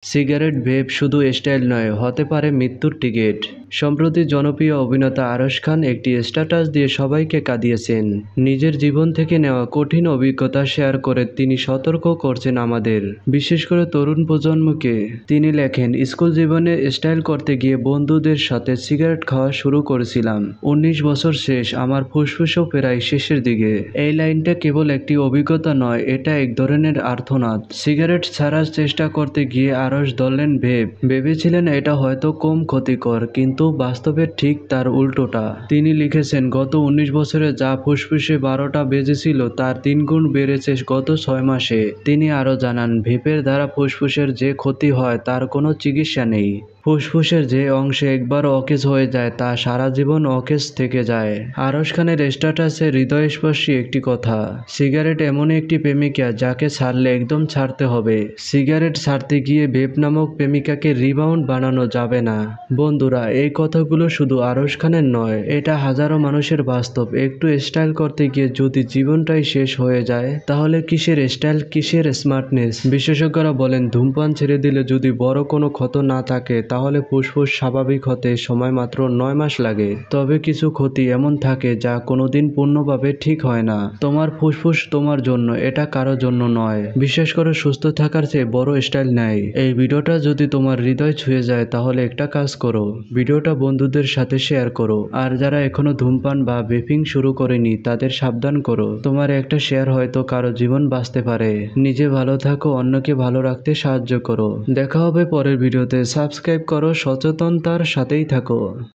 Cigarette ভেপ শুধু style নয়, হতে পারে মৃত্যুর টিকিট। সম্প্রতি জনপ্রিয় অভিনেতা আরশ খান একটি স্ট্যাটাস দিয়ে সবাইকে কাঁদিয়েছেন। নিজের জীবন থেকে নেওয়া কঠিন অভিজ্ঞতা শেয়ার করে তিনি সতর্ক করছেন আমাদের, বিশেষ করে তরুণ প্রজন্মকে। তিনি লেখেন, স্কুল জীবনে স্টাইল করতে গিয়ে বন্ধুদের সাথে সিগারেট খাওয়া শুরু করেছিলাম। 19 বছর শেষ, আমার ফুসফুসও প্রায় শেষের দিকে। এই লাইনটা কেবল একটি অভিজ্ঞতা নয়, এটা এক ধরনের আর্তনাদ। সিগারেট ছাড়ার চেষ্টা করতে গিয়ে আরশ ধরলেন ভেপ। ভেবেছিলেন এটা হয়তো কম ক্ষতিকর, কিন্তু বাস্তবে ঠিক তার উল্টোটা। তিনি লিখেছেন, গত 19 বছরে যা ফুসফুসে 12টা বেজেছিল তার 3 গুণ বেড়েছে গত 6 মাসে। তিনি আরও জানান, ভেপের দ্বারা ফুসফুসের যে ক্ষতি হয় তার কোনো চিকিৎসা নেই। ফুসফুসের যে অংশে একবার অকেজ হয়ে যায় তা সারা জীবন অকেজ থেকে যায়। আরশ খানের স্ট্যাটাসে হৃদয়স্পর্শী একটি কথা। সিগারেট এমনই একটি প্রেমিকা যাকে ছাড়লে একদম ছাড়তে হবে। সিগারেট ছাড়তে গিয়ে ভেপ নামক প্রেমিকাকে রিবাউন্ড বানানো যাবে না। বন্ধুরা, এই কথাগুলো শুধু আরশ খানের নয়, এটা হাজারো মানুষের বাস্তব। একটু স্টাইল করতে গিয়ে যদি জীবনটাই শেষ হয়ে যায়, তাহলে কিসের স্টাইল, কিসের স্মার্টনেস? বিশেষজ্ঞরা বলেন, ধূমপান ছেড়ে দিলে যদি বড় কোনো ক্ষত না থাকে, তাহলে ফুসফুস স্বাভাবিক হতে সময় মাত্র 9 মাস লাগে। তবে কিছু ক্ষতি এমন থাকে যা কোনোদিন পূর্ণভাবে ঠিক হয় না। তোমার ফুসফুস তোমার জন্য, এটা কারো জন্য নয়। বিশেষ করে সুস্থ থাকার চেয়ে বড় স্টাইল নেই। এই ভিডিওটা যদি তোমার হৃদয় ছুঁয়ে যায়, তাহলে একটা কাজ করো, ভিডিওটা বন্ধুদের সাথে শেয়ার করো। আর যারা এখনো ধূমপান বা ভেপিং শুরু করেনি তাদের সাবধান করো। তোমার একটা শেয়ার হয়তো কারো জীবন বাঁচতে পারে। নিজে ভালো থাকো, অন্যকে ভালো রাখতে সাহায্য করো। দেখা হবে পরের ভিডিওতে। সাবস্ক্রাইব করো, সচেতনতার সাথেই থাকো।